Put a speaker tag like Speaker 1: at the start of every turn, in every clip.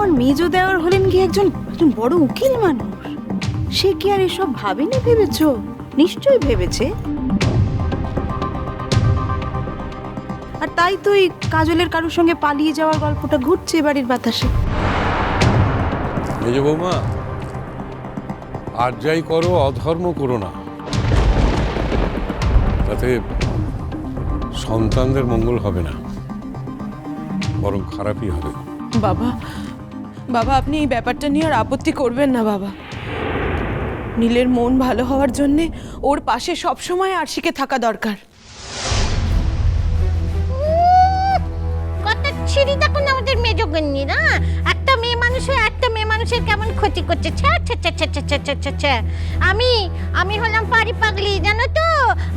Speaker 1: তোমার মেজ দেওয়ার হলেন কি একজন একজন বড় উকিল মানুষ, সে কি আর এসব ভাবেনি? ভেবেছো? নিশ্চয়ই ভেবেছে। আর তাই তো এই কাজলের কারোর সঙ্গে পালিয়ে যাওয়ার গল্পটা ঘুরছে বাড়ির বাতাসে।
Speaker 2: মেজ বৌমা, আর যাই করো অধর্ম করো না, তাতে সন্তানদের মঙ্গল হবে না, বরং খারাপই হবে।
Speaker 3: বাবা, বাবা আপনি এই ব্যাপারটা নিয়ে আর আপত্তি করবেন না বাবা। নীলের মন ভালো হওয়ার জন্য ওর পাশে সবসময় আরশিকে থাকা দরকার।
Speaker 4: কত ছিড়ি দেখুন আমাদের মেজগন্যি না, একটা মেয়ে মানুষের কেমন ক্ষতি করছে। আমি হলাম পারি পাগলি, জানো তো?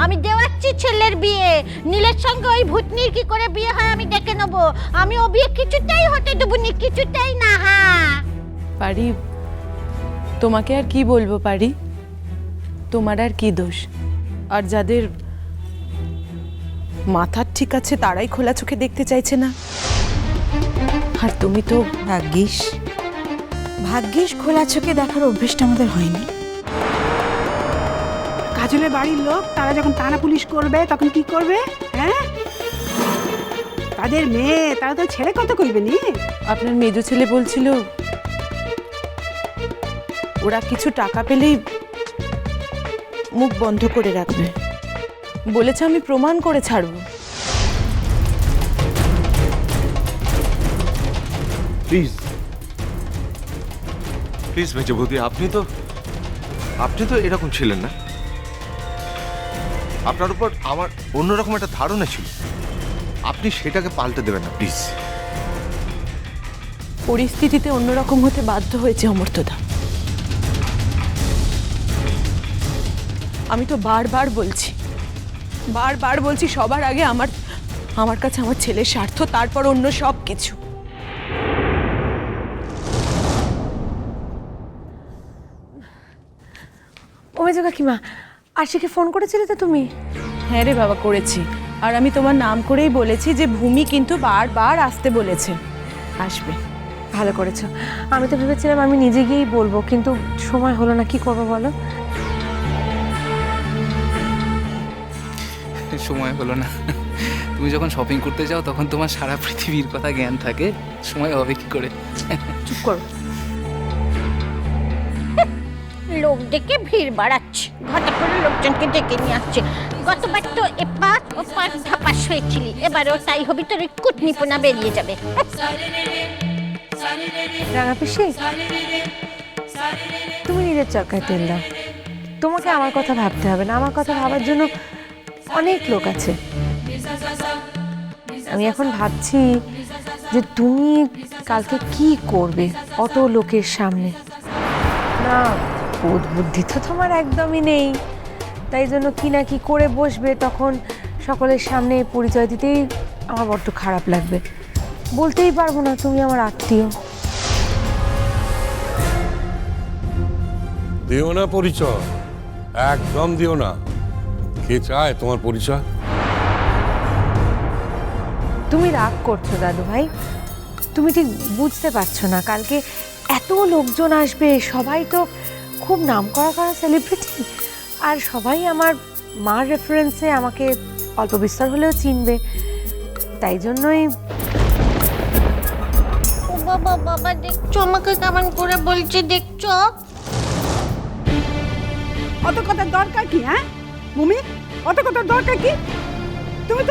Speaker 4: আমি দেওয়াচ্ছি ছেলের বিয়ে, নীলের সঙ্গে ওই ভূতনির কি করে বিয়ে হয় আমি দেখে নেবো। আমি ও বিয়ে কিছুতেই হতে দেবো নি, কিছুতেই না। হ্যাঁ
Speaker 3: পারি, তোমাকে আর কি বলবো পারি, তোমার আর কি দোষ? আর যাদের মাথার ঠিক আছে তারাই খোলা চোখে দেখতে চাইছে না। আর তুমি তো
Speaker 1: ভাগ্যিস খোলা চোখে দেখার অভ্যেসটা আমাদের হয়নি।
Speaker 5: কাজলের বাড়ির লোক তারা যখন টানা পুলিশ করবে তখন কি করবে? হ্যাঁ, তাদের মেয়ে, তারা তো ছেড়ে কথা কইবে নি।
Speaker 3: আপনার মেজো ছেলে বলছিল ওরা কিছু টাকা পেলেই মুখ বন্ধ করে রাখবে, বলেছে আমি প্রমাণ করে ছাড়বো।
Speaker 6: প্লিজ প্লিজ মেজো বৌদি, আপনি তো এরকম ছিলেন না। আপনার উপর আমার অন্যরকম একটা ধারণা ছিল, আপনি সেটাকে পাল্টে দেবেন না প্লিজ।
Speaker 3: পরিস্থিতিতে অন্যরকম হতে বাধ্য হয়েছে অমর্ত্যদা। আমি তো বারবার বলছি সবার আগে আমার কাছে আমার ছেলের স্বার্থ, তারপর অন্য সব কিছু।
Speaker 7: ও মেজো কাকিমা, আরশিকে ফোন করেছিলে তো তুমি?
Speaker 3: হ্যাঁ রে বাবা, করেছি। আর আমি তোমার নাম করেই বলেছি যে ভূমি কিন্তু বারবার আসতে বলেছে, আসবে।
Speaker 7: ভালো করেছো। আমি তো ভেবেছিলাম আমি নিজে গিয়েই বলবো, কিন্তু সময় হলো না। কি করবো বলো?
Speaker 8: সময় হলো না। তুমি যখন শপিং করতে যাও তখন তোমার সারা পৃথিবীর কথা জ্ঞান থাকে, সময় হবে কি করে?
Speaker 7: চুপ করো।
Speaker 4: লোক ডেকে ভিড় বাড়াচ্ছে, ঘটা করে লোকজনকে ডেকে নিয়ে আসছে। গতবার তো এপাত ওপাত ধাপাস হয়েছিলি, এবারেও তাই হবি, তোর ওই কুটনিপনা বেরিয়ে যাবে।
Speaker 7: রাঙা পিসি, তুমি নিজের চরকায় তেল দাও। তোমাকে আমার কথা ভাবতে হবে না, আমার কথা ভাবার জন্য অনেক লোক আছে। আমি এখন ভাবছি যে তুমি কালকে কি করবে অত লোকের সামনে। না, বোধ বুদ্ধি তো তোমার একদমই নেই, তাই জন্য কি না কি করে বসবে, তখন সকলের সামনে পরিচয় দিতেই আমার বড্ড খারাপ লাগবে। বলতেই পারবো না তুমি আমার আত্মীয়।
Speaker 2: দিও না পরিচয়, একদম দিও না। কে চায় তোমার পরিচয়?
Speaker 7: তুমি রাগ করছো দাদু ভাই, তুমি ঠিক বুঝতে পারছো না। কালকে এত লোকজন আসবে, সবাই তো খুব নামকরা সেলিব্রিটি, আর সবাই আমার মার রেফারেন্সে আমাকে অল্প বিস্তর হলেও চিনবে। তাই জন্যই
Speaker 4: ও বাবা বাবা, দেখছো আমাকে কেমন করে বলছে, দেখছো?
Speaker 5: অত কথার দরকার কি? হ্যাঁ ভূমি, অত কথার দরকার কি? তুমি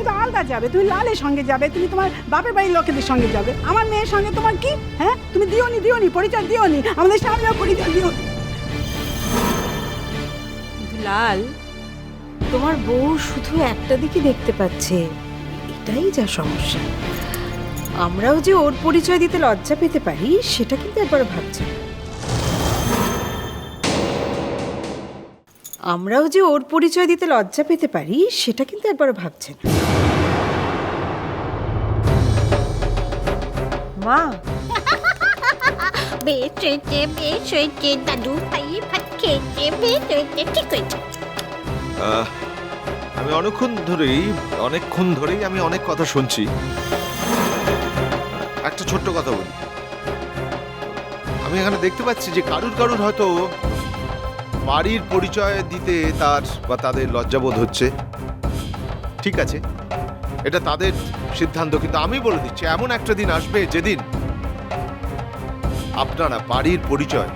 Speaker 5: তো আলাদা যাবে, তুমি লালের সঙ্গে যাবে, তুমি তোমার বাপের বাড়ির লোকেদের সঙ্গে যাবে। আমার মেয়ের সঙ্গে তোমার কি? হ্যাঁ, তুমি দিওনি পরিচয় দিওনি, আমাদের সামনেও পরিচয় দিওনি।
Speaker 1: লাল, তোমার বউ শুধু একটা দিকই দেখতে পাচ্ছে, এটাই যা সমস্যা। আমরাও যে ওর পরিচয় দিতে লজ্জা পেতে পারি সেটা কিন্তু একবার ভাবছি। আমরাও যে ওর পরিচয় দিতে লজ্জা পেতে পারি সেটা কিন্তু একবার ভাবছেন।
Speaker 7: মা,
Speaker 4: বেশ হয়েছে দাদু ভাই, ভাত খেয়েছে, বেশ হয়েছে, ঠিক হয়েছে।
Speaker 6: আমি অনেকক্ষণ ধরেই আমি অনেক কথা শুনছি। একটা ছোট্ট কথা বলি, আমি এখানে দেখতে পাচ্ছি যে কারুর কারুর হয়তো বাড়ির পরিচয় দিতে তার বা তাদের লজ্জাবোধ হচ্ছে। ঠিক আছে, এটা তাদের সিদ্ধান্ত, কিন্তু আমি বলে দিচ্ছি এমন একটা দিন আসবে যেদিন আপনারা বাড়ির পরিচয়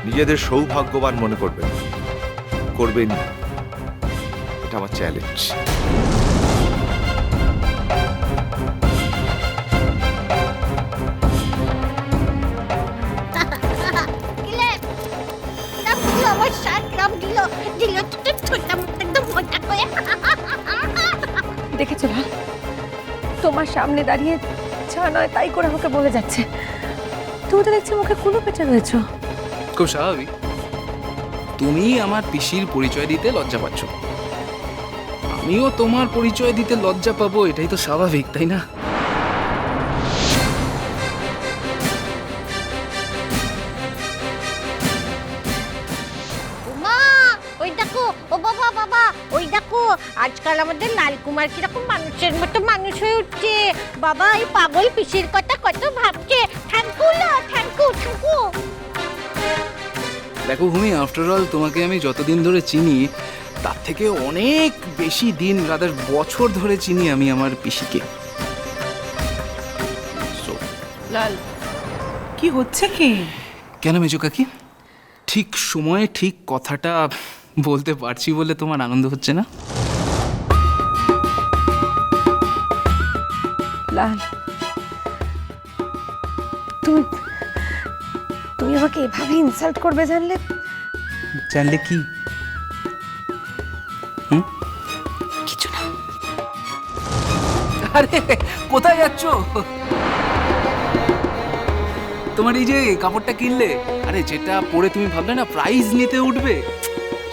Speaker 6: নিজেদের সৌভাগ্যবান মনে করবেন। এটা আমার চ্যালেঞ্জ।
Speaker 4: দিলে নাম দিল আমার শার্ট নাম দিল ছোট একদম মোটা করে।
Speaker 7: দেখেছো লাল, তোমার সামনে দাঁড়িয়ে যা নয় তাই করে আমাকে বলে যাচ্ছে। তুমি তো দেখছি মুখে কুলো পেটে রয়েছো।
Speaker 8: খুব স্বাভাবিক, তুমি আমার পিসির পরিচয় দিতে লজ্জা পাচ্ছ, আমিও তোমার পরিচয় দিতে লজ্জা পাবো, এটাই তো স্বাভাবিক, তাই না?
Speaker 4: মা ওই দেখো, ও বাবা বাবা ওই দেখো, আজকাল আমাদের লালকুমার কিরকম মানুষের মতো মানুষ হয়ে উঠছে। বাবা এই পাগল পিসির কথা কত ভাবছে। Thank you thank you.
Speaker 8: দেখো ভূমি, আফটার অল তোমাকে আমি যতদিন ধরে চিনি তার থেকে অনেক বেশি দিন, রাদার বছর ধরে চিনি আমি আমার পিসিকে।
Speaker 3: লাল, কি হচ্ছে কি?
Speaker 8: কেন মেজো কাকি, ঠিক সময়ে ঠিক কথাটা বলতে পারছি বলে তোমার আনন্দ হচ্ছে না?
Speaker 7: লাল, তুমি তুমি আমাকে এভাবে ইনসাল্ট করবে জানলে?
Speaker 8: জানলে কি?
Speaker 7: কিছু না।
Speaker 8: আরে কোথায় যাচ্ছ? তোমার এই যে কাপড়টা কিনলে, আরে যেটা পরে তুমি ভাবলে না প্রাইজ নিতে উঠবে,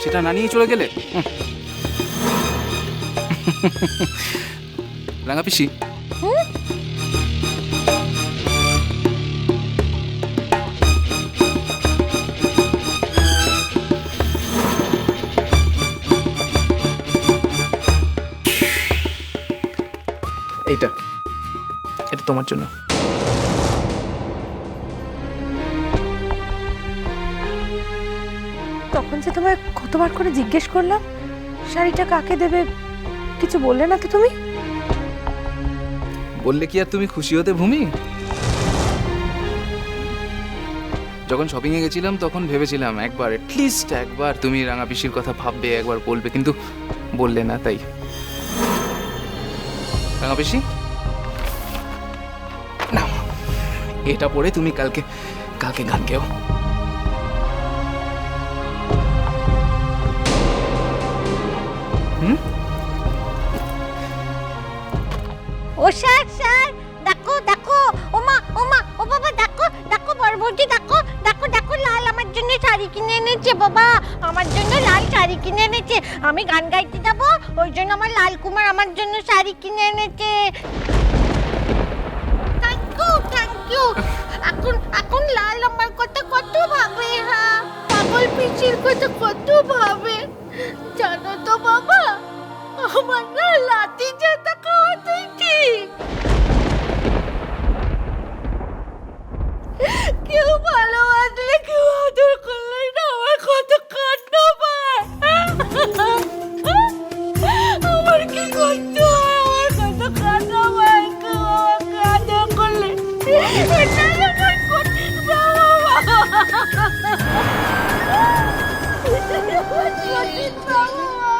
Speaker 8: সেটা না নিয়ে চলে গেলে। রাঙা পিসি, এটা তোমার জন্য।
Speaker 7: তখন যে তোমায় কতবার করে জিজ্ঞেস করলাম শাড়িটা কাকে দেবে, কিছু বললে না তো তুমি?
Speaker 8: বললে কি আর তুমি খুশি হতে ভূমি? যখন শপিং এ গেছিলাম তখন ভেবেছিলাম একবার, এটলিস্ট একবার তুমি রাঙা পিসির কথা ভাববে, একবার বলবে, কিন্তু বললে না। তাই রাঙা পিসি, না, এটা পরে তুমি কালকে গান গেও।
Speaker 4: ও স্যার দেখো ও বাবা দেখো বড়বৌদি দেখো লাল আমার জন্য শাড়ি কিনে এনেছে। বাবা আমার জন্য লাল শাড়ি কিনে এনেছে। আমি গান গাইতে যাবো, ওই জন্য আমার লাল কুমার আমার জন্য শাড়ি কিনে এনেছে। Thank you. এখন লাল আমার কথা কত ভাবে, হ্যাঁ পাগল পিসির কথা কত ভাবে জানো তো বাবা। আমার না লাতি যেটা খাওয়াতেই ঠিক। কেউ ভালোবাসলে, কেউ আদর করলে না আমার কত কান্না পায়। আমার কি করতে হয়, আমার কত কান্না পায় কেউ আমাকে আদর করলে। এটা আমার কঠিন বাবা। কঠিন বাবা।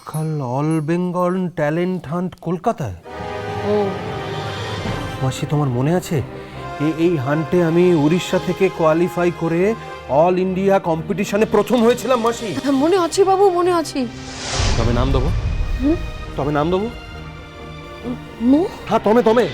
Speaker 9: কাল অল বেঙ্গল ট্যালেন্ট হান্ট কলকাতায়। ও মাসি, তোমার মনে আছে এই হান্টে আমি উড়িষ্যা থেকে কোয়ালিফাই করে অল ইন্ডিয়া কম্পিটিশনে প্রথম হয়েছিলাম মাসি?
Speaker 7: মনে আছে বাবু, মনে আছে।
Speaker 9: তবে নাম দেবো? হ্যাঁ, তমে